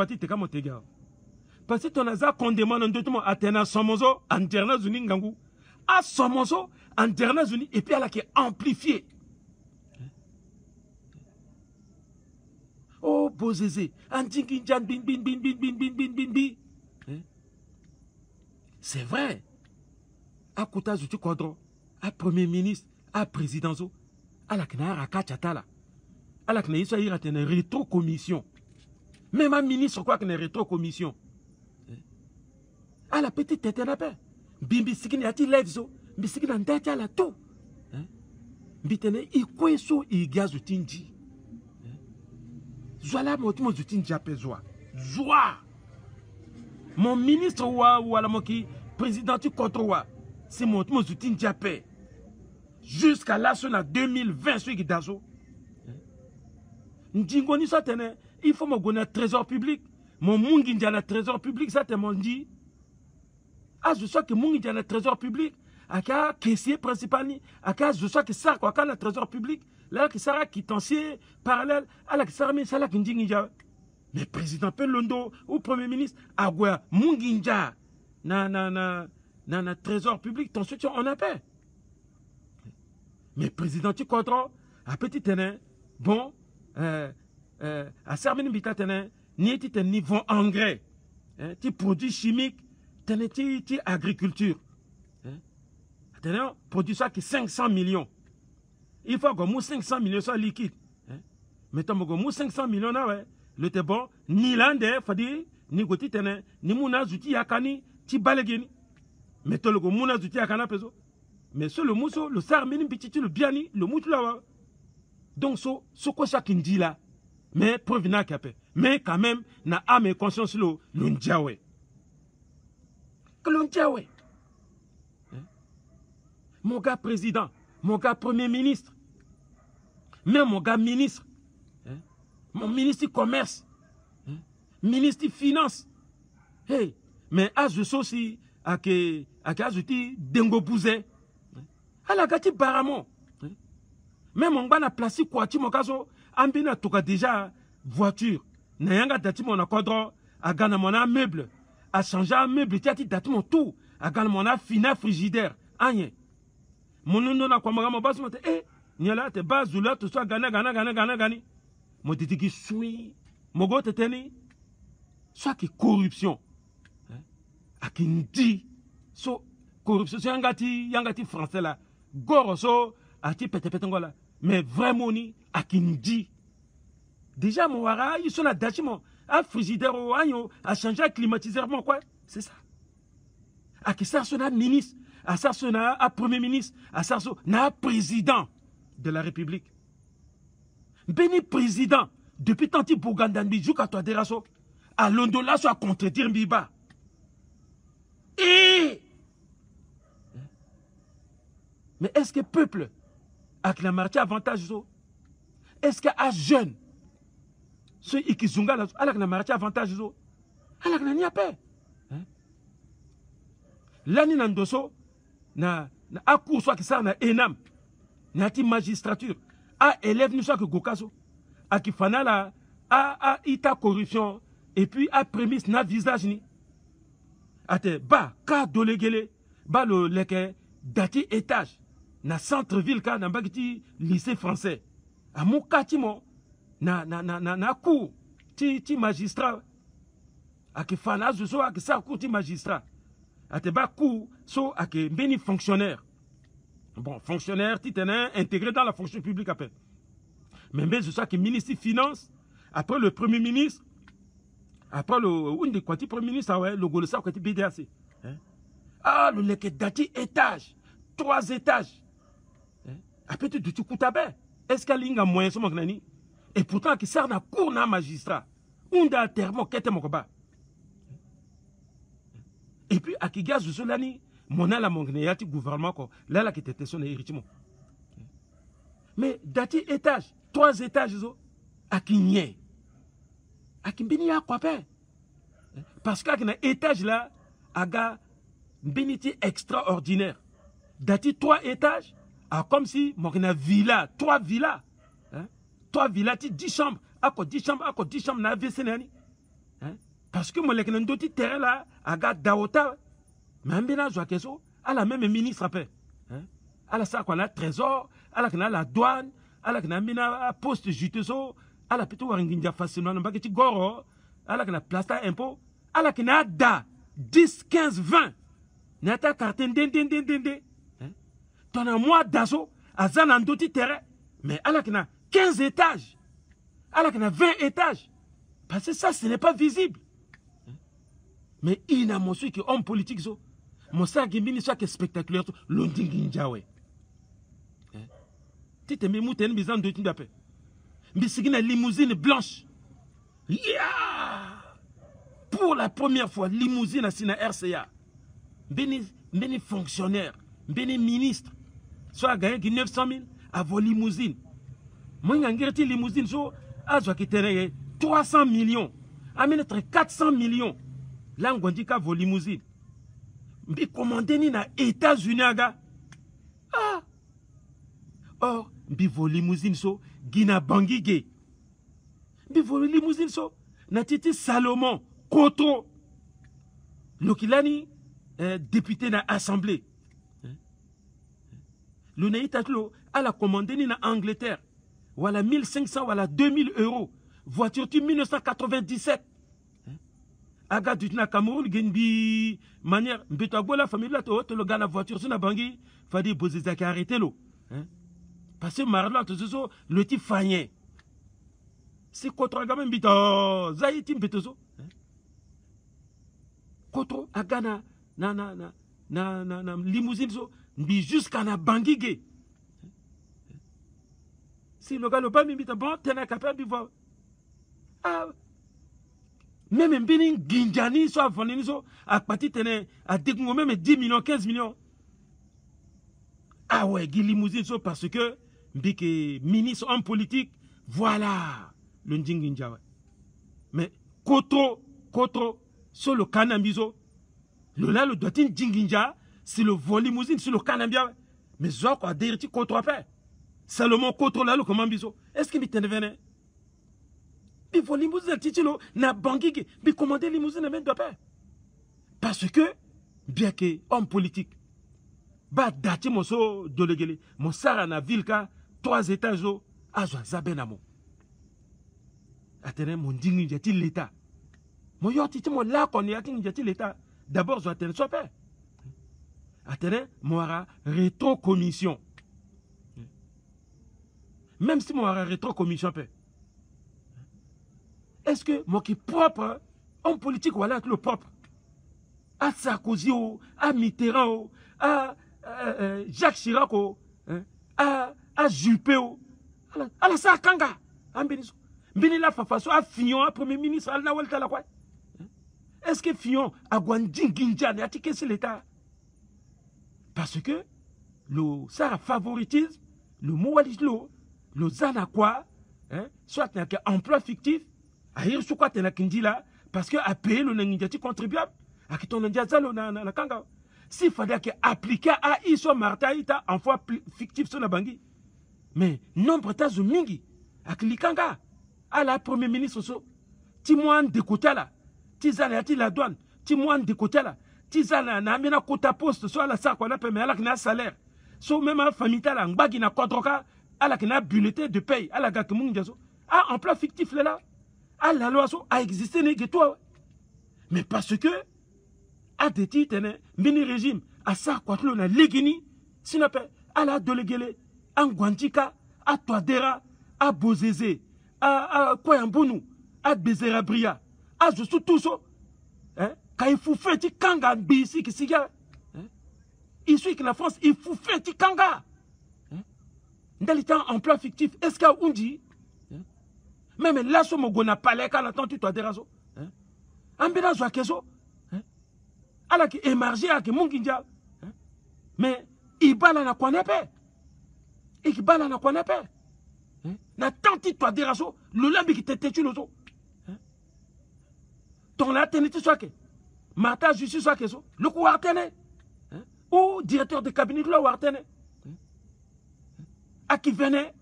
kwati te kamo tega. Parce que ton aza condamné en deux mots, Athéna Somozo, Interna Zuni Ngangu, à Somozo, Interna Zuni, et puis elle a qui est amplifié. Oh, Bozézé, Antinginjan, bin, bin, bin, bin, bin, bin, bin, bin, bin. C'est vrai. À Kouta Zouti Kodro, à Premier ministre, à Président Zo, à la Knara Kachatala, à la Knaïsa Ira, une rétro-commission. Même un ministre, quoi qu'une rétro-commission. À la petite tête à paix. Bimbi Sikini a dit lève-zo, Bisikini a dit à la tout. Bitene, il koueso, il gazo tinji. Zoala, mon tinji a pézoa. Zoa. Mon ministre ou à la moki, président du contre c'est mon tinji a paix. Jusqu'à là, sur la 2020, sur Gidazo. Ndingoni ça tene, il faut me donner un trésor public. Mon mungi a un trésor public, ça te m'ont dit. Ah, je sais que mon a un trésor public. Aka caissier principal ni. Aka je sais que ça quoi le trésor public. Là qui sera quitancier parallèle à la qui sera mais ça là qui mais président Pelondo ou premier ministre agwa munginja na trésor public ton soutien on a paix. Mais président tu contrôle à petit tenin bon à Sermine Bita tenin ni ti ten niveau engrais ti produits chimiques tenin ti agriculture tenin produit ça qui 500 millions il faut que 500 millions soit liquide mettons que 500 millions là ouais le te bon ni l'ande fadi ni goti tenin ni muna zuti yakani ti balegeni mettons le muna zuti yakana peso mais sur le mousso le Sermine Bititi le biani le moutou là donc ce quoi ça qui dit là mais preuve n'a capé mais quand même na âme et conscience le ndiawe que le ndiawe mon gars président mon gars premier ministre même mon gars ministre mon ministre du commerce ministre des finances hey mais à je sais aussi à que ajouter dengo bouzé à la gati baramo même mon gars na placé quoi tu mon caso ambina toka déjà voiture na yanga dati mon akodro a gana mon meuble a changer un meuble tiati dati mon tout a gana mon fina frigidaire anye mon non na kwa mon bas mon nyala te bazula to soit gana gani mo titi ki sui mo go teteni soit qui corruption a qui dit so corruption yangati français là goroso a ti pete ngola mais vraiment ni a qui dit déjà mon wara ils sont là dachimo un frigidaire au agno a changé climatiseur quoi c'est ça a qui ça sona ministre a ça sona a premier ministre a ça sona président de la République béni président depuis tant que Bougandandi jusqu'à toi deraso à Londola soit contredire Mbiba et mais est-ce que peuple avec la marche avantage est-ce que à jeune ceux qui sont là avec la marche avantage avec la nia paix l'année nandoso na a cours soit que ça na enam na ti magistrature a élève nous soit que gokaso a qui fanala a ita corruption et puis a prémisse na visage ni ate ba ka dolegele ba le leke dati étage na centre-ville ka na bagiti lycée français a mon katimo na cour ti magistrat a qui fana zo a qui sa cour ti magistrat ate ba cour so a qui beni fonctionnaire bon fonctionnaire ti tenin intégré dans la fonction publique après mais je sais que ministre des finances après le premier ministre après le premier ministre le golosa quoi ti BDAC ah le leke dati étage 3 étages après tu koutabe est-ce qu'il y a un moyen sur nani et pourtant qui sert na cour na magistrat unda termo kete mokoba et puis à qui gaz je solani mona la mongneyati gouvernement ko là la qui était son héritier mais dati étage 3 étages à qui nie à qui bini ya quoi parce que na étage là aga beniti extraordinaire dati 3 étages ah, comme si mon villa 3 villas 3 villas ti 10 chambres à quoi 10 chambres na WC nani Parce que moi, les d'autres terrain là, à gars d'Aota, même bien à Keso, à la même ministre après. À la ça qu'on a trésor, à la douane, à la poste juteso, à la plutôt waringinja facilement, non pas que tu goro, à la plasta impôt, à la kina da 10, 15, 20. Nata carte den. Ton un mois d'assaut, à zan d'autres terrain, mais à la kina 15 étages, à la kina 20 étages. Parce que ça, ce n'est pas visible. Mais il n'a mon qui est homme politique, mon sang qui est spectaculaire, l'ondinginjawe. Tu te mets mouten bizan de t'indape. Mais c'est une limousine blanche. Yeah! Pour la première fois, limousine à Sina RCA. Béni fonctionnaire, béni ministre. Soit gagné 900 000 à vos limousines. Moi, j'ai une limousine, à 300 millions. À 400 millions. Là, on dit qu'à vos limousines. Mais commandez ni na États-Unis, aga. Ah! Or, bi vos limousines so, gina bangige. Bi vos limousines so, na titi Salomon, Koto. Lokilani, député na assemblée. Le naïtatlo, à la commandé ni na Angleterre. Voilà 1500, voilà 2000 euros. Voiture tu 1997. Aga du na Cameroun, genbi manière, mbetagbo la famille là, le gars la voiture sur la bangi, fadi bozizaki arrêtez l'eau. Parce que Marlo, le type fagné. C'est contre un gamin bito, zaïti mbetozo. Contre agana, na limousine so, mbi jusqu'à na bangige. Si le gars le pas mbita bon, t'es na capable de voir. Ah. Même mbini ginjani so avonini so, à partir tene, à découvrir même 10 millions, 15 millions. Ah ouais, limousine so parce que mbike ministre homme politique, voilà le ndinginja. Mais Koto, sur le Kanambizo, le doitin Djinginja, c'est le vol limousine sur le Kanambia. Mais Zok a dirti Koto après. Salomon Koto là, le Komambizo. Est-ce qu'il m'y venait? Il faut limousine titilo, na bangigi, mais commander limousine même de paix. Parce que, bien que homme politique, bah dati mon so de legele, mon sara na vilka, 3 étages au, azwa zabenamo. Atene mon dingi jati l'état. Mon yoti mon la qu'on y a jati l'état. D'abord, je atene soit paix. Atene, mon aura rétro-commission. Même si mon aura rétro-commission paix. Est-ce que moi qui propre, homme politique, voilà le propre, à Sarkozy, à Mitterrand, à Jacques Chirac, à Juppé, à la Sarkanga, à Mbini la Fafaso, à Fillon, à Premier ministre, à Nawal Talakwa. Est-ce que Fillon a Gwandin Ginjan a tiqué sur l'État? Parce que le Sarah favoritisme, le Moualislo, le Zanakwa, soit qu'il y a un emploi fictif, ailleurs sur quoi tu es là, parce que à payer le ninjati contribuable, à qui ton ninjazalo na kanga. S'il fallait appliquer à Iso Martaïta en fois fictif sur la bangui. Mais nombre de mingi, à Klikanga, à la première ministre, Timouan de côté là, Tizana la douane, Timouan de côté là, Tizana na amena quota poste, soit la sac qu'on a payé, à la kina salaire, soit même à famille là, Ngbagi na kodroka, à la kina bulletin de paye, à la gakemungazo, à emploi fictif là. Ah, la loi a existé que toi. Mais parce que, à des titres, mini régime, à ça, quoi, on a légini, sinon, à la Dolegele, à Ngwantika, à Toadera, à Bozézé, à Koyambounou, à Bezerabria, à Jossou Touso, quand il faut faire un kanga, ici, qui s'y a, ici, que la France, il faut faire un kanga. Dans les temps, emploi fictif, est-ce qu'il y a un dit? Même là, ce que je parlé quand on tu dois raison. Ambina zo keso. Ala ki émarger à ki munginja. Mais ibala na kwanepe. Ibala na kwanepe. Na tanti toi de raison, le lambi qui te tu lozo. Ton la teniti soit que Martha justice soit que le coup artene. Ou directeur de cabinet de la artene. À qui venait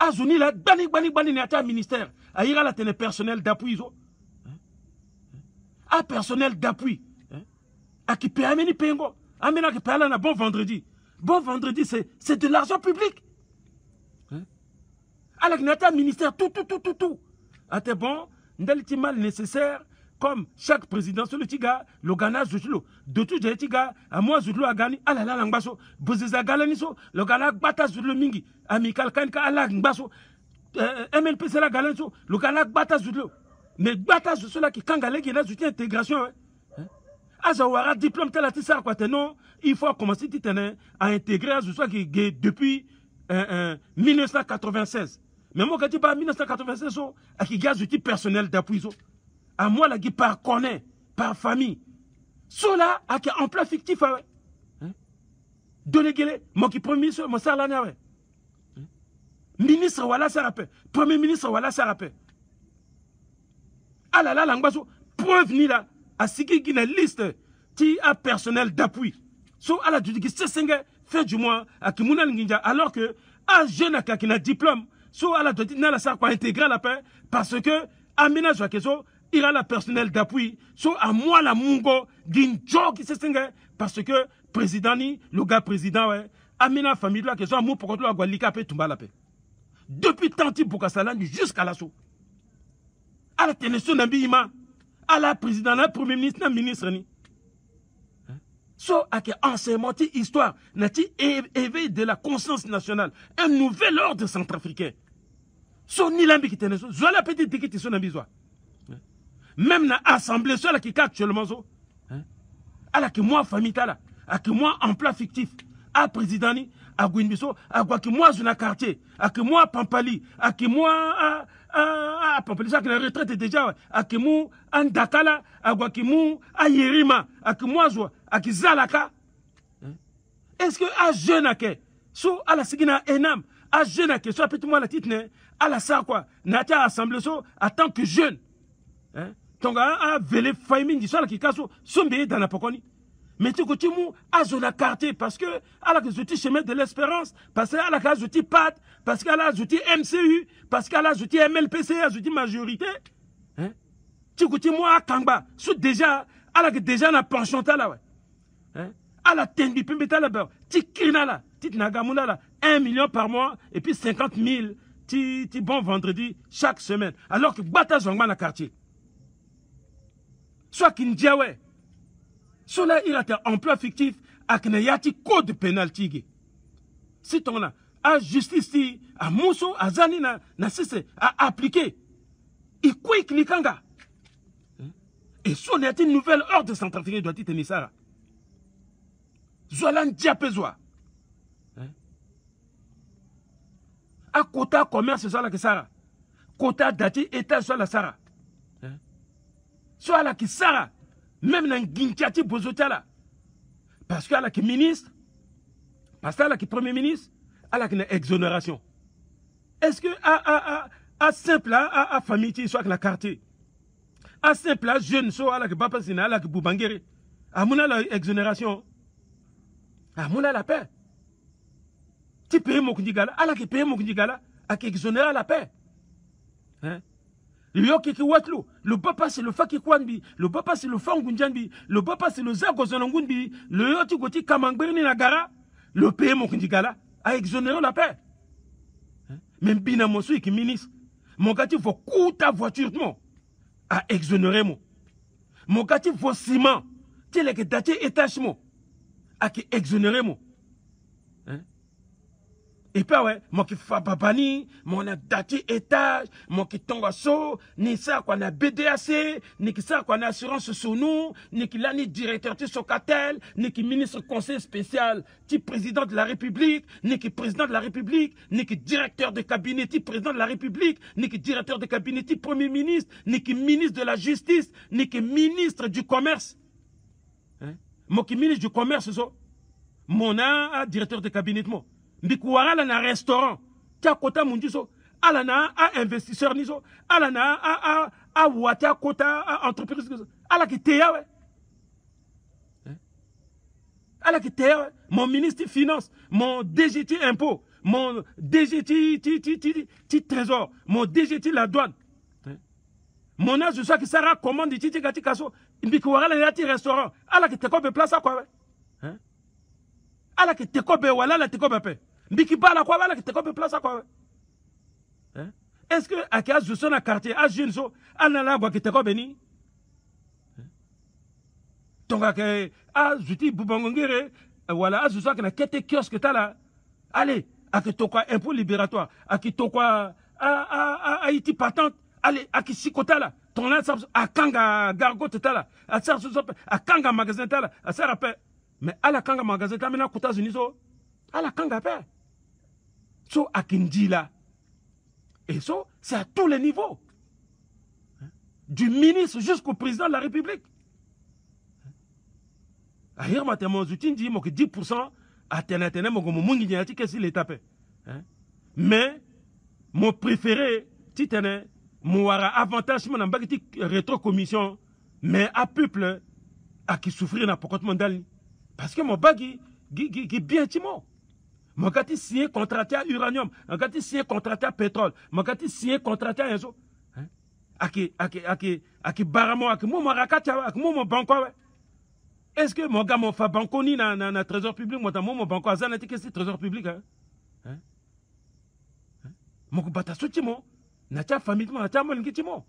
azuni la bani n'ata ministère ayira la tene personnel d'appui zo a personnel d'appui a qui peut amener pengo amena qui peut aller na bon vendredi c'est de l'argent public alors que n'ata ministère tout ate bon ndali mal nécessaire comme chaque président sur le tiga le Ghana zutlo de tout de tiga à moi zutlo a gagné ala la ngbaso bozeza galani so le Ghana bata zutlo mingi amical kanka ala ngbaso MLP c'est la galani so le Ghana bata zutlo mais bata zutlo là qui kangale qui na zutlo intégration azawara diplôme tel à ça quoi non il faut commencer à intégrer zutlo qui depuis 1996 mais moi quand tu pas 1996 so à qui gaz outil personnel d'appui so à moi là qui par connaît par famille cela a qui emploi fictif ouais donner gueule moi qui premier ministre mon salaire ouais ministre voilà ça rappelle premier ministre voilà ça rappelle ah là l'angbaso preuve ni là à ce qui une liste qui a personnel d'appui so à la du qui se fin du mois à qui mouna nginja alors que un jeune à qui n'a diplôme so à la de na la ça quoi intégrer la paix parce que aménage la question il a la personnel d'appui so à moi la mungo ginjo qui se parce que président ni le gars président ouais amena famille là que so amour pour toi gualika peut tomber la paix depuis tant pour Kassalani jusqu'à la so à la tension d'ambima à la président la premier ministre na ministre ni so à que enseignement histoire nati éveil de la conscience nationale un nouvel ordre centrafricain so ni lambi qui tenait so la petite dikiti so nambizwa même dans l'assemblée, ceux qui actuellement, à la que moi, famille, à que moi, emploi fictif, à président, à Gouinbiso, à quoi que moi, je n'ai quartier, à que moi, Pampali, à que moi, Pampali, ça que la retraite est déjà, à que moi, à Dakala, à quoi que moi, à Yerima, à que moi, à que Zalaka. Est-ce que à jeune à que, so, à la Sigina Enam, à jeune à que, soit peut-être moi la titre, à la ça quoi, n'a pas assemblée, so, en tant que jeune. Donc, à vele famille du sol qui casse son billet dans la poconi. Mais tu continues à zona quartier parce que à la que chemin de l'espérance, parce que à la que zouti PAT, parce qu'à la zouti MCU, parce qu'à la zouti MLPC, à zouti majorité. Tu continues à Kangba, sous déjà, à la que déjà na pension là ouais. À la tendi pimbeta là-bas, tu krina là, tu nagamuna là, 1 million par mois et puis 50 000, tu bon vendredi chaque semaine. Alors que bata zongma na quartier. Soit qu'il dit ouais. Soit là il a un emploi fictif avec un code pénal tigé. Si on a à justice à Mousso à Zanina na cessé à appliquer. Il quoi cliquanga. Et son a une nouvelle ordre centrafricain doit être tenir Zolan diapezoa. À quota commerce ça là que ça. Quota dati état sur la Sara. Soit la qui Sara, même dans Gintiati Bozotala. Parce qu'à la qui ministre, parce qu'à la qui premier ministre, à la qui exonération. Est-ce que à simple à famille soit la quartier, à simple à jeune soit à la qui papa sina à la qui boubangere, à mon la exonération, à mon la paix. Tu payes mon kundigala, à la qui paye mon kundigala, à qui exonère la paix. Le papa c'est le Fakikwanbi, le papa c'est le Fangunjanbi, le papa c'est le Zagozonongunbi, le Yoti Goti Kamangberni Nagara, le pays Mokundigala a exonéré la paix. Même Bina Monsou qui ministre, mon gâti faut coûter ta voiture à exonérer moi. Mon gâti faut ciment, tel que daté étachement à qui exonérer moi. Et puis, ouais, moi qui fais babani, mon a daté étage, mon qui tombe à saut, ni ça qu'on a BDAC, ni ça qu'on a assurance sur nous, ni qui l'a ni directeur de Socatel, ni qui ministre conseil spécial, ni président de la République, ni qui président de la République, ni qui directeur de cabinet, ni président de la République, ni qui directeur de cabinet, ni premier ministre, ni qui ministre de la Justice, ni qui ministre du Commerce. Moi qui ministre du Commerce, mon a directeur de cabinet, moi. Mbikuara la na restaurant, tia kota mundiso, ala na a investisseur niso, ala na a wata kota a entreprise, ala ki teya we. Ala ki teya we. Mon ministre finance, mon DGT impôt, mon DG ti trésor, mon DG ti la douane. Mon âge de soi qui sera commande ti gati kaso, mbiki wala la ti restaurant, ala ki te ko be place quoi. Hein? Ala ki te ko be wala la te ko be pe. Mbiki bala quoi wala ki te ko be place quoi. Hein? Est-ce que à qui je son à quartier à jeune so anala gwa ki te ko beni? Tonga ke a zuti bubongongere wala a je sois que na kete kiosque ta là. Allez, à qui tokwa impôt libératoire, à qui tokwa à iti patente, allez, à qui sikota là. Ton là à kanga gargote ta là, à kanga magasin ta là, à ça rappelle. Mais à la kanga magasin ta mena kuta zunizo, à la kanga paix. So à kindi là. Et ça, c'est à tous les niveaux. Du ministre jusqu'au président de la République. Ailleurs, ma témoin, je dis que 10% à tenir mon mungi nyati que s'il est tapé. Mais mon préféré, titane, mon avantage, mon ambagati rétro-commission, mais à peuple à qui souffrir n'a pas mondial. Parce que mon bagui, bien timo. Mon gati signé contrat à uranium, mon gati signé contrat à pétrole, mon gati signé contrat à enzo. Aki baramo, aki mon marakatia, aki mon banco. Est-ce que mon gars mon fa banco ni na trésor public, mon banco a zanati que c'est trésor public, hein? Mon bata sotimo, na tia famille, na tia molingitimo.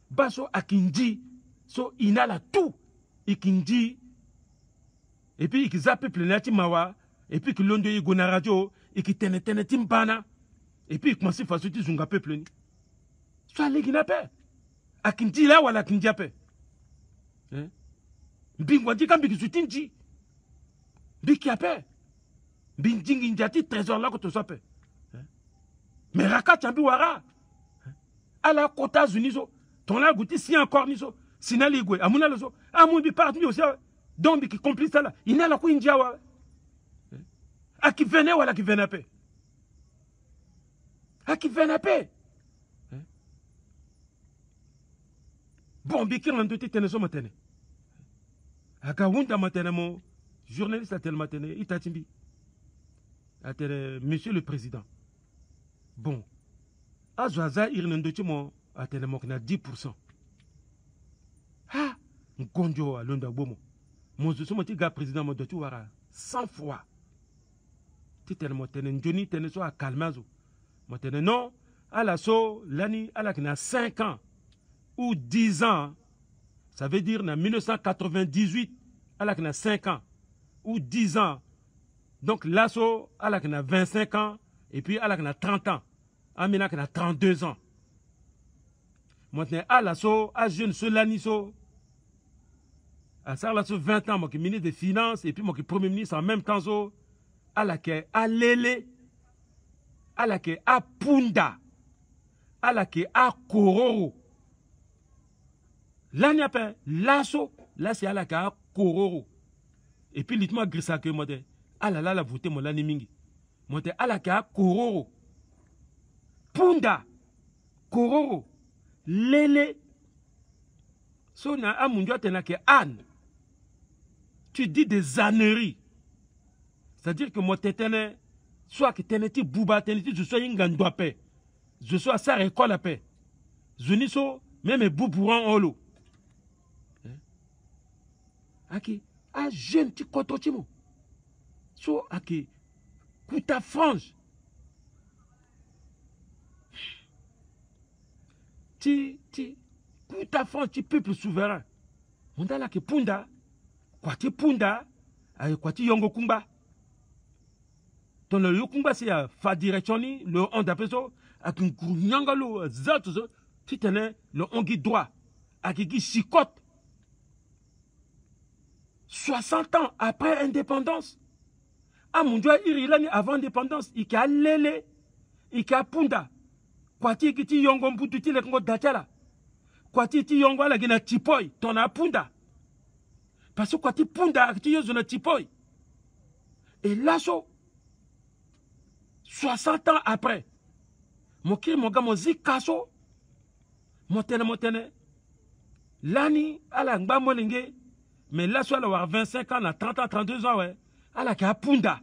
Baso akindi, so inala tout, ikindi, et puis il zappe plenati mawa. Et puis que l'on de Gona Radio, et qui tene timbana, et puis il commence à faire ce zunga peuple. Soit les guinapé. A kindi là ou à la kindiapé. Bingwadi quand bigi sutinji. Bikiapé. Bingingindjati trésor là que tu sois. Mais Raka Chambiwara. À la Kota Zunizo. Ton là goûté si encore niso. Sinaligwe. Amuna lozo. Amoubi parmi aussi. Donc qui complice ça là. Il n'a la couindiawa. À qui venait ou à qui venait pas? À qui venait pas? Bon, bien qu'il en doute, il y a matin. À Kawunda matin, mon journaliste a tel matin, il t'a dit, monsieur le président. Bon, à Zaza, il y a un doute, à tel moment, 10%. Ah, un conjo à l'onda bomo. Mon gars président, mon doute, 100 fois. Tellement Johnny Teneso à Kalmazo. Non, à la so, l'année, à la 5 ans ou 10 ans, ça veut dire en 1998, à la 5 ans ou 10 ans. Donc l'assaut, à la 25 ans et puis à la 30 ans. À la 32 ans. Maintenant, à l'assaut, à jeune, seul l'année, à ça, l'assaut 20 ans, moi qui ministre des Finances et puis moi qui Premier ministre en même temps, à laquelle à Lele, à laquelle à Punda, à laquelle à Kororo. Là, il n'y a pas l'assaut, là c'est à laquelle à Kororo. Et puis, l'itma grissa que moi, à la voté mon l'animingi. Moi, à laquelle à Kororo. Punda, Kororo, Lele. So, na a mundio tenake Anne. Tu dis des âneries. C'est-à-dire que moi, soit que tu bouba, je sois un gandou paix. Je sois ça récolte la paix. Je n'y sois même boubouran en l'eau. Ok. Ah, jeune, tu comptes au so, ok. Kouta frange. Kouta frange, tu peuple souverain. On a là que Punda. Quoi tu Punda? Quoi tu Yongo Kumba? Le Yokumba, c'est à fa direction, le on d'après ça, avec un gros nyangalo, zato, tu tenais le on qui droit, avec qui chicote. 60 ans après indépendance, à mon dieu, il y a avant indépendance, il y a Lele, il y a Punda, quoi tu qui yongo mbututi le kongo datela, quoi tu yongo la gina tipoy, ton a Punda. Parce que quoi tu Punda, tu yongo na tipoy. Et là, 60 ans après, mon gars, mon zikaso, mon tene, l'année, à la ngba molingue, mais là, soit avoir 25 ans, 30 ans, 32 ans, ouais, à la Punda.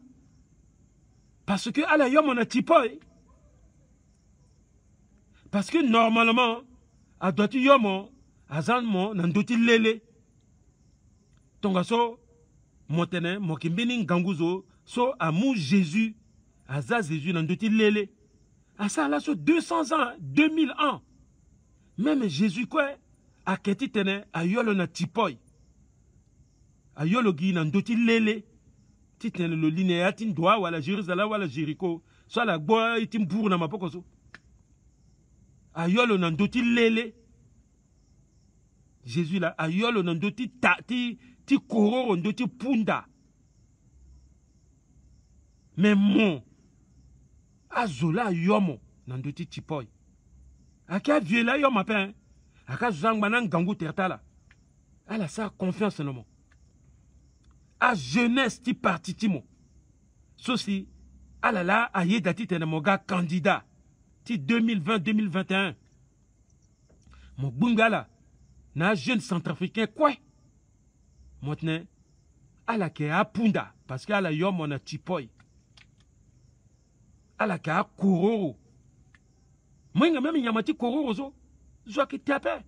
Parce que ala yo mon atipoy. Parce que normalement, a doit yo mon azan mon nandoti lele. Tonga so motene mokimbini nganguzo so amu Jésus aza Jésus nandoti lele. Asa là so 200 ans, 2000 ans. Même Jésus quoi a keti tene a yolo na tipoy. A yolo gi nandoti lele. Titene le linéa tin doa wala Jérusalem wala Jéricho. So la boa itim bourna mapoko so. A yolo nandoti lele. Jésus là a yolo nandoti ti kororo ndoti punda. Mais mon azola yomo nandoti tipoy. Aka viela yo matin. Aka zangbanan gangu tertala. Elle a sa confiance en moi. A jeunesse ti parti timo. Ceci alala aye dati tene moga candidat ti 2020-2021. Mon bungala na jeune centrafricain quoi? Maintenant ala ke apunda parce que ala yo mona tipoy. Ala ka kororo. Mwenga même yamati kororo zo. Zo ki tape.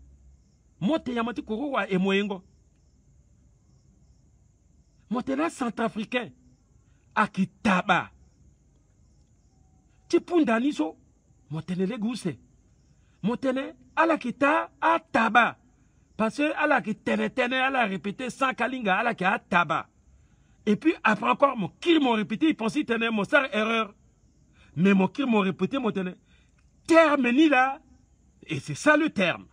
Mote yamati kororo wa emoyengo. Motena centrafricain akitaba. Tipunda niso. Motene le gouse. Motene ala kita ataba. Parce que ala ki tene ala répété sans kalinga ala ki ataba. Et puis après encore mon kir m'ont répété il pensait tenir mon sar erreur. Mais mon kir m'ont répété mon tenir terme ni là et c'est ça le terme.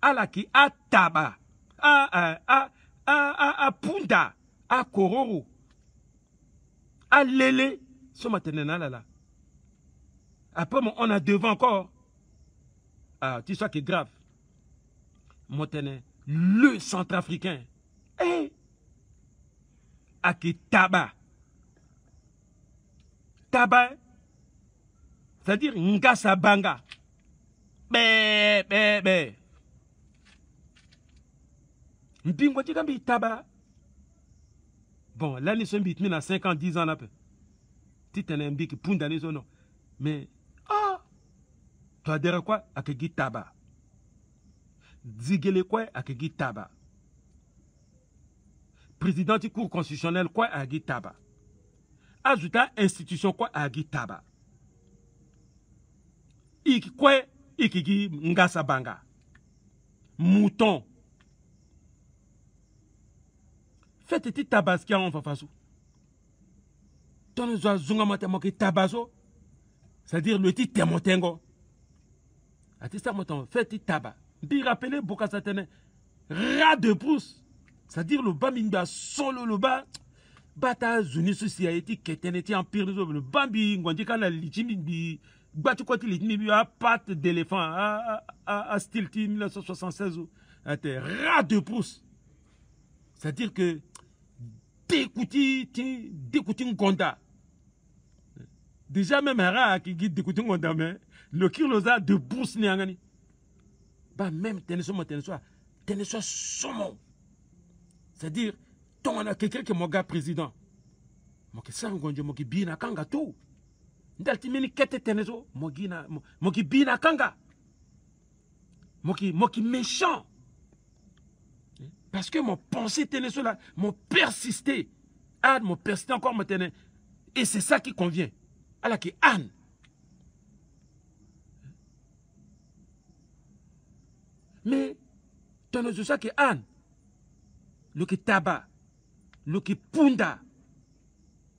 Ala ki ataba. Punda. A kororo, a lele, ce matin là. Après, on a devant encore. Ah, tu sais qui est grave. Maintenant, le centrafricain. Eh, a qui tabac. Tabac, c'est-à-dire ngasa banga. Bé. Mpingo tikambi tabac. Bon, là, nous sommes à 5 ans, 10 ans là. Tu t'en as un bic pour d'aller non. Mais, tu as dit quoi à que taba? Zigele quoi à que taba? Président du cour constitutionnel quoi à taba? Ajouta institution quoi à taba? Ik quoi ikigi ngasa banga? Mouton. Faites petit tabaskia en fafaso. Ton zunga matemoki tabaso. C'est-à-dire le petit temotengo. Atista moton, faites petit tabac. Puis rappelez Bokasatene. Rat de brousse. C'est-à-dire le bambimba solo le bas. Bata zuni société keteneti empire le bambi ngondi kana lichimi batu koti litimi a patte d'éléphant à Stilti 1976. Rat de brousse. C'est-à-dire que d'écouter un gonda. Déjà même un rat qui guide d'écouter un gonda, mais le kilosa de brousse n'yangani. Bah même tenez soit saumon. C'est-à-dire, ton on a quelqu'un qui est mon gars président. Moi qui sang gonda, moi qui bina kanga tout. Ndaltimini kete teneso, moi qui bina kanga. Moi qui méchant. Parce que mon pensée tenait cela, mon persisté. Mon persisté encore me tenait. Et c'est ça qui convient. Alors que Anne. Mais, tenez ça que Anne. Le qui tabac. Le qui punda.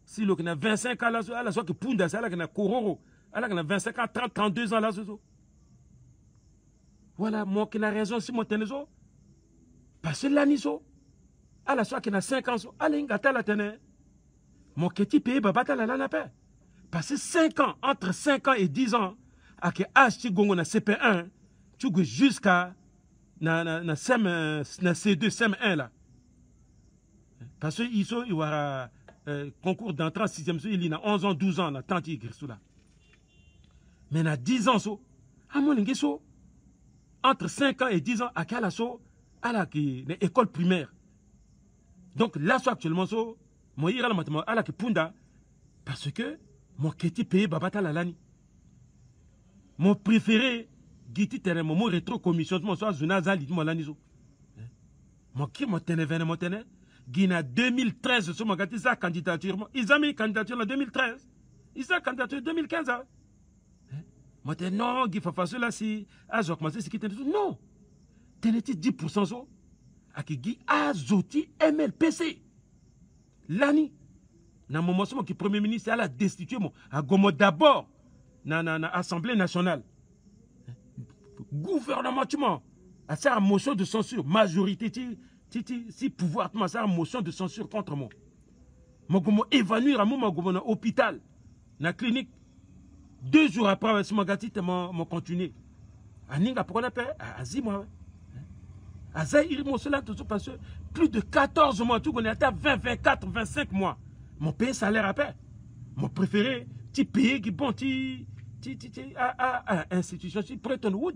Si le qui a 25 ans là, la soit que punda, c'est là qui a kororo. Alors qui a 25 ans, 30, 32 ans là, voilà, moi qui a raison si mon tenez ça. Parce que là, à la soit qui a 5 ans, allez, la tene. Mon petit pays, babata la paix. Parce que 5 ans, entre 5 ans et 10 ans, à que âge tu gongo na CP1, tu go jusqu'à na C2, CM1 là. Parce que il y aura concours d'entrée en 6e, il y a 11 ans, 12 ans, là, tant qu'il y a là. Mais il y a 10 ans, à mon entre 5 ans et 10 ans, à quel assaut? À l'école primaire. Donc là, actuellement, moi, il y a la mathématique à la punda, parce que mon keti payé babata la lani. Mon préféré, Giti Tere, mon rétro commission, mon soir, Zunazali, mon lanizo. Mon qui mon tene, mon tene. Guina 2013, sur mon gâté, sa candidature. Ils ont mis candidature en 2013. Ils ont candidature en 2015. Moi, t'es non, Guy Fafaso, là, si. Ah, j'ai commencé, c'est qui t'es. Non. T'es 10% so. A qui Guy Azoti MLPC. L'année. Dans mon moment, qui Premier ministre, elle a destitué mon. A Gomo d'abord. Dans l'Assemblée nationale. Gouvernementement. A ça, motion de censure. Majorité, si pouvoir, ça, motion de censure contre moi. Mon gomo évanouir à mon gomo dans l'hôpital. Dans la clinique. 2 jours après, je m'ai continué. Aninga, pourquoi on appelle Azima. Azaïr, mon cela, parce que plus de 14 mois, tout on est à 20, 24, 25 mois. Mon pays salaire après. Mon préféré, tu payes qui bon, à institution, tu Bretton Woods.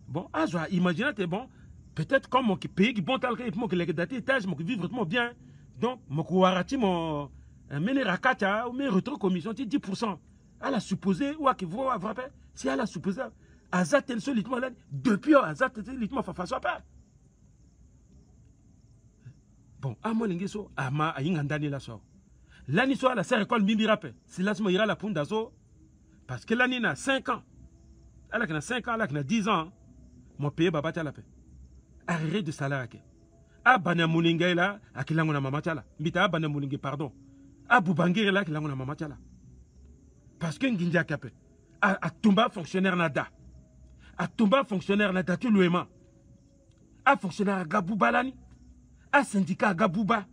Bon, je vais imaginer, bon, peut-être comme mon pays qui bon, tel que mon que les étages, mon vivre vraiment bien. Donc, mon kouarati, mon ménérakata, ou mes retro commission, 10%. Elle a supposé, ou à qui vous rappelez, si elle a supposé, Azat est solitement là, depuis Azat est solitement façon pas. Bon, à mon ingeso, à ma, à yingandani la so. L'année soit la serre école Mimi rappel. Si là, je ira la pundazo, parce que l'année n'a 5 ans. Elle a 5 ans, elle a 10 ans. Mon pays va battre la paix. Arrête de salaire. A Banamoulinga là, à qui l'angona mamatala. Mita Banamoulinga, pardon. A Boubangir là, qui l'angona mamatala. Parce que Ngindia Kapé, à Tumba fonctionnaire nada, à Tumba fonctionnaire nada, tu l'ouéma, à fonctionnaire à Gabouba lani, à syndicat à Gabouba,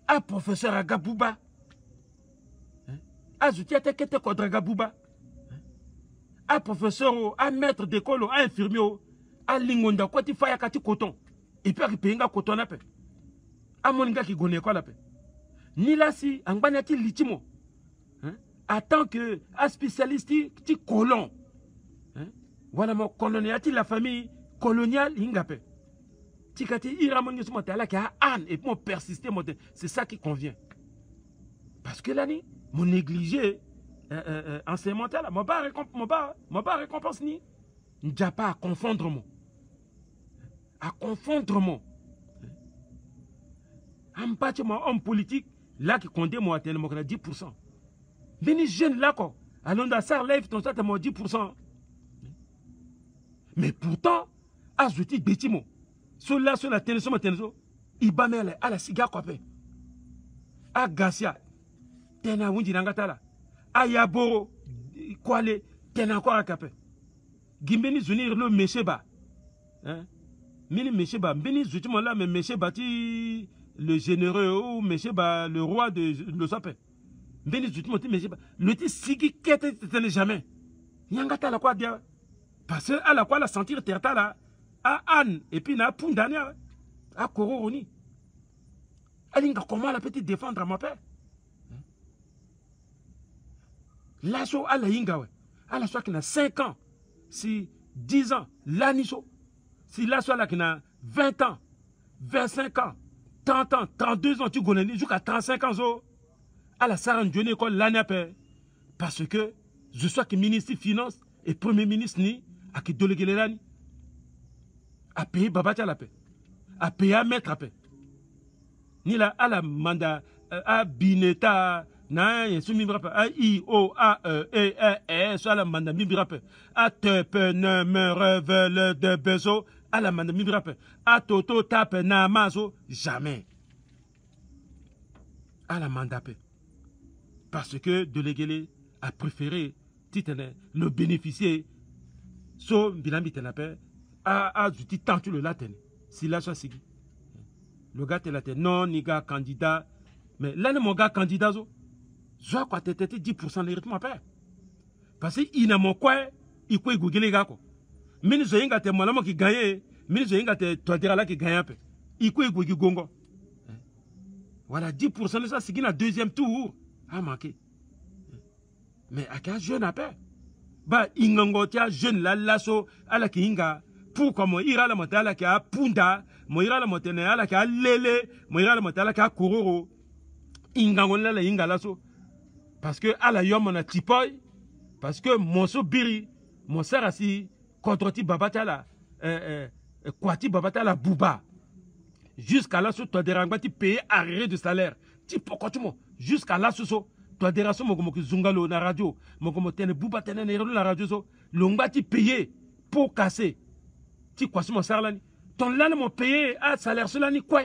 à professeur à Gabouba, à Zoutiate Kete Kodra Gabouba, à professeur, à maître d'école, à infirmier, à Lingonda, quoi tu fais à Kati Coton, et puis à Péinga Coton à paix, à Moninga qui gonne quoi la paix, ni là si, en banati litimo. En tant que spécialiste du colon. Voilà mon colonial, la famille coloniale, ingapé. Tikati iramoni ce matin là qui a Anne et pour persister, c'est ça qui convient. Parce que l'année, mon négligé enseignement là, mon bas récompense ni. N'ja pas à confondre moi. À confondre moi. Un bâtiment homme politique là qui compte moi à 10%. Veni jeune là quoi. Allons dans ça live ton ça t'as 10%. Mais pourtant, ajouter bétimo. Sur la tension tenso, ibamele à la cigare quoi fait. A Garcia, tena wundi nangatala. A Yaboro, kwale, tena encore à capé. Gimbeni zunir le mesheba. Hein? Mini mesheba, beni zutimo là mais mesheba ti le généreux ou mesheba le roi de le sapé. Le ti sigi kete tene jamais. Yangata la quoi dire. Parce que à la quoi la sentir terta là. A Anne et puis na pundania. A Kororoni. Alinga comment la petite défendre à ma père. La so à la yinga. À la soit qui n'a 5 ans. Si 10 ans. L'aniso. Si la soit là qui n'a 20 ans. 25 ans. 30 ans. 32 ans. Tu connais jusqu'à 35 ans. So. À la Sarandjone école l'année parce que je suis que ministre des Finances et Premier ministre ni à qui délégué les l'année à payer Babati à la paix à payer à mettre à paix ni là à la mandat à Bineta na yesu mi rappel a I O A E E sur la mandat mi rappel à te pe ne me révèle de beso à la mandat mi rappel à toto tape na maso jamais à la mandat paix. Parce que Delegele a préféré le bénéficier so bilami tenape a juti tant le latin si là soit sigi le gars te latin non ni gars candidat mais là mon gars candidat je crois que tu 10% de rythme après parce que il n'a mon quoi il peut googler gars quoi mais nous avons gâté moi qui gagne mais nous avons gâté toi dire là qui gagne un peu il peut googler gongo voilà 10% de ça c'est qui deuxième tour a manqué. Mais à quel jeune appel? Bah, ingangotia jeune la lasso à la kinga pour comme ira la montagne à la kia punda, mo ira la montagne à la kia lele, mo ira la montagne à la kia kororo. Ingangon la inga lasso. parce que à la yom on a tipoy parce que mon so biri mon sœur asi kontroti babata la kwati babata la bouba jusqu'à là, tu as des rangs, tu payes arrêt de salaire. Tu jusqu'à là, tu as des rangs, tu zungalo na radio, tu bouba tene la radio, l'ongba tu payé pour casser. Tu quoi mon salaire ton lan mon payé à salaire cela ni quoi?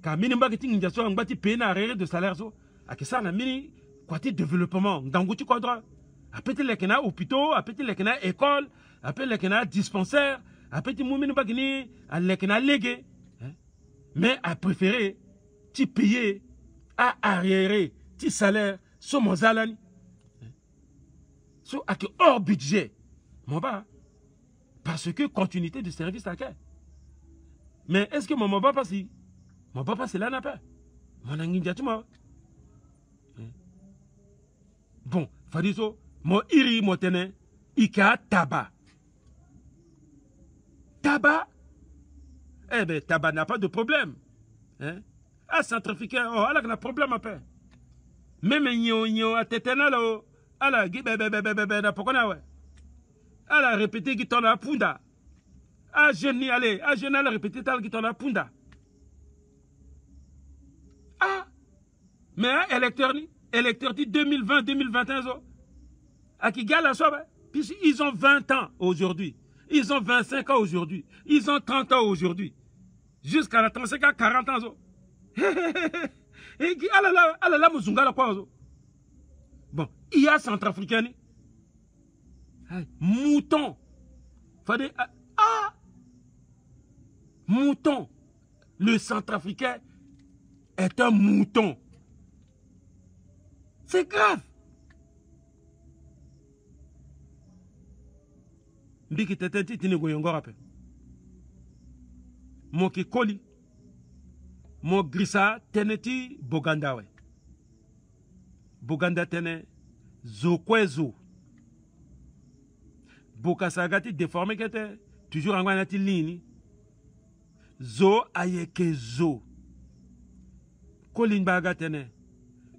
Car minimum que tu n'as tu payé arrêt de salaire so. À que ça na mini quoi tu développement, dango tu quadra. Après tu les kena hôpitaux, après tu les kena école, après les kena dispensaire, après tu moumine bagni, à les kena légué. Mais à préférer, tu payer à arriérer, tu salaire, sur mon zalani. Sur hors budget. Mon bas. Parce que continuité de service à quel? Mais est-ce que mon papa si? Mon papa c'est là n'a pas. Mon anguinja tu m'as. Bon, fadiso, mon iri motene, ika tabac. Tabac? Eh bien, tabac n'a pas de problème. Hein? Ah, centrafricain, oh, elle a un problème à faire. Même nyo à tétana là, elle a gibé, pourquoi na ouais? Elle a répété qu'il t'en a punda. Ah, jeune, allez, ah, jeune, elle a répété qu'il t'en a punda. Ah, mais électeur 2020-2021, à qui gagne la soirée, puisqu'ils ont 20 ans aujourd'hui. Ils ont 25 ans aujourd'hui. Ils ont 30 ans aujourd'hui. Jusqu'à la 35 ans, 40 ans. Et bon, il y a centrafricain. Mouton. Mouton. Le centrafricain est un mouton. C'est grave. Mbiki tetenti tinego yongo rappel. Mon ki koli, mon grissa teneti Boganda we. Boganda tene zo kwezo. Boka sagati déformé kete, toujours en guanati lini. Zo ayeke zo. Kolin baga tene.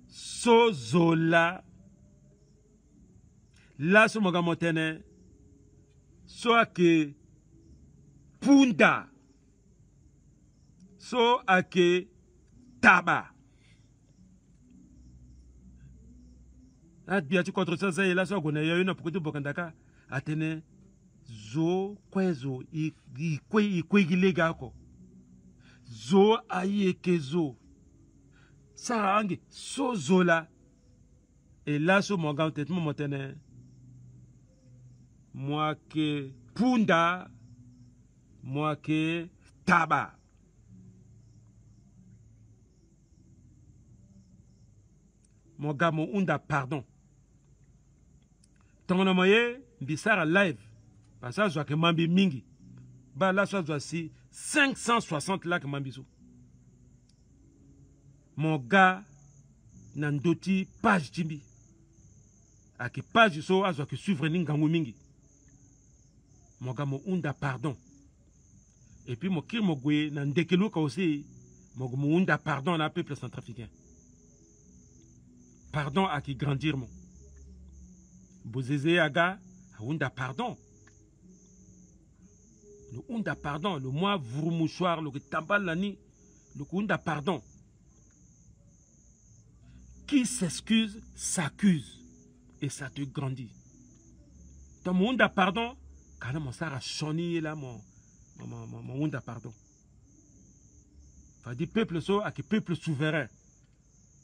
So zola. La so mogamotene. So ake punda. So ake taba. Biati contre ça, c'est là, so gone yo na pukutu bokandaka atene zo kwezo i gilega ko. Zo ayeke zo. Ça ange so zola. Et là, so mon gant tête mon tene. Moi que punda, moi que taba. Mon gars, mon unda pardon. Ton moyen, bisara live. Parce que je vois que mambi mingi. Bah là, je vois si 560 là que mambi sou. Mon gars, nandoti page timbi. A qui page so, a que suivre n'ingangu mingi. Mon gars, mon unda pardon. Et puis mon kir mo gwe nandekelo ka aussi, mon unda pardon na peuple centrafricain. Pardon à qui grandir mon. Bozeze aga, unda pardon. Le unda pardon, le moi vroumouchoir, le tambal lani, le unda pardon. Qui s'excuse, s'accuse. Et ça te grandit. Dans mon unda pardon, quand mon sara choni là, mon unda pardon. Fadi peuple so, à qui peuple souverain.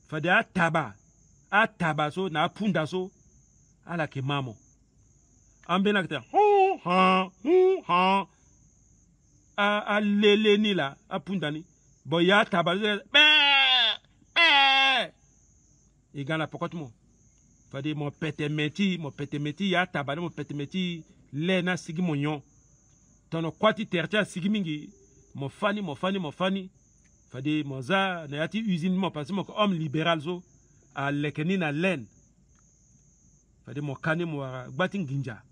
Fadi a tabac. A tabaso na punda so ala ke mamo ambena kete a lele ni la a punda ni bo ya tabaso e gana pokot mo fade mon pete meti ya tabane mon pete meti le na sigi monyon tono kwati tertia sigi mingi mo fani fade mo za na yati usine mo parce mo homme libéral so a lekeni na len fade mo kane mo gbati nginja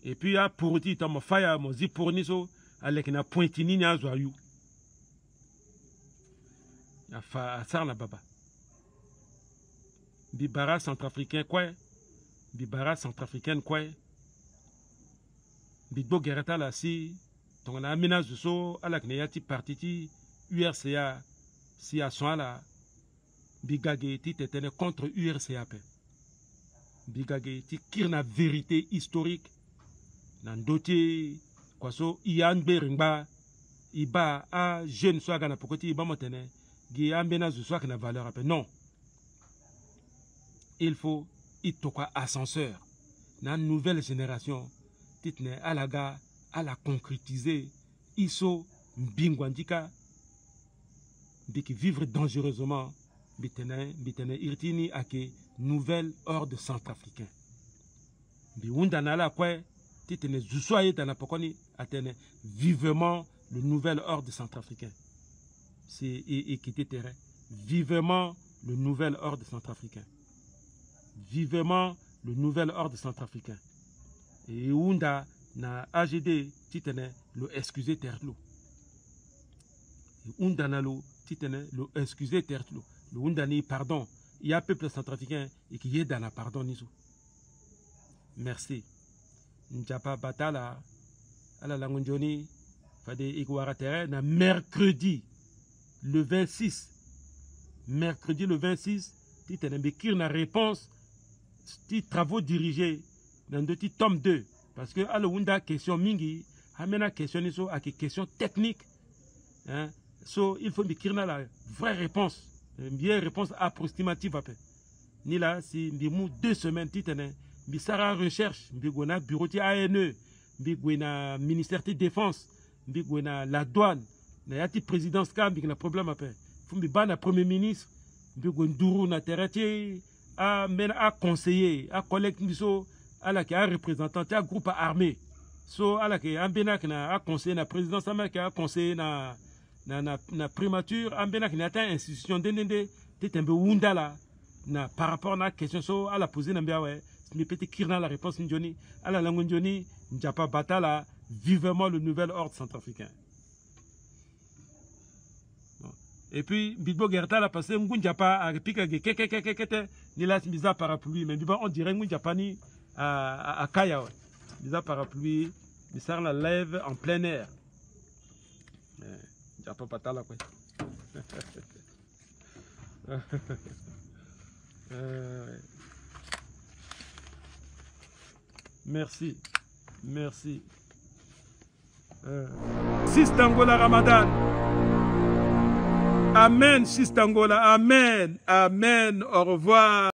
et puis a pourti to mo faya mo zi pourni so a lekena pointini ni azo ayu a fa sar na baba Bibara centrafricain quoi? Bibara centrafricaine quoi? Bidbo gerata la si ton amina zuso ala kneyati partiti URCA si a son la bigage ti tetene contre URCA pe. Bigage ti kirna vérité historique nan dotier kwaso iyanbe ringba iba a jeune so gana pokoti iba motene gi ambena zuso na valeur ape. Non, il faut itoka ascenseur na nouvelle génération titne alaga à la concrétiser iso mbingwandika biki vivre dangereusement bitene irtini ake nouvel ordre centrafricain bi wundana la kwe titne zusoye dana pokoni atene vivement le nouvel ordre centrafricain. C'est équité terrain. Vivement le nouvel ordre centrafricain. Vivement le nouvel ordre centrafricain. Et Ounda na AGD titene le excusé tertlo. Ounda na lo titene le excusé tertlo. Le Ounda ni pardon. Il y a peuple centrafricain et qui est dans la pardon niso. Merci. Njapa batala ala langunjoni fade igwara terrain na mercredi le 26. Mercredi le 26 titene bekir na réponse ti travaux dirigés dans le tome 2 parce que ala wunda question mingi amena question niso a question technique hein, so il faut bekir na la vraie réponse, bien réponse approximative après ni là si mbimu 2 semaines titene bisara recherche mbigona bureau ti ANE mbigona ministère de défense mbigona la douane na yati présidence ka mbigona problème après fumbi bana premier ministre mbigona nduru na terati a mena a conseiller a collègue biso ala ki a représentant a groupe armé so ala ki ambena na a conseiller na présidence américaine a conseiller na primature ambena ki na ta institution dendende tetembe wundala na par rapport na question so ala poser na mbiawe mi petit kirna la réponse njoni ala langu njoni njapa batala vivement le nouvel ordre centrafricain. Et puis Bidbo Gerta la passé Ngunjapa a répliqué que ni la mise parapluie mais on dirait Ngunjapa ni à Kaya mise parapluie misar la lève en plein air. Njapa batala quoi. Merci. Merci. Sistangola Ramadan. Amen, Sistangola. Amen. Amen. Au revoir.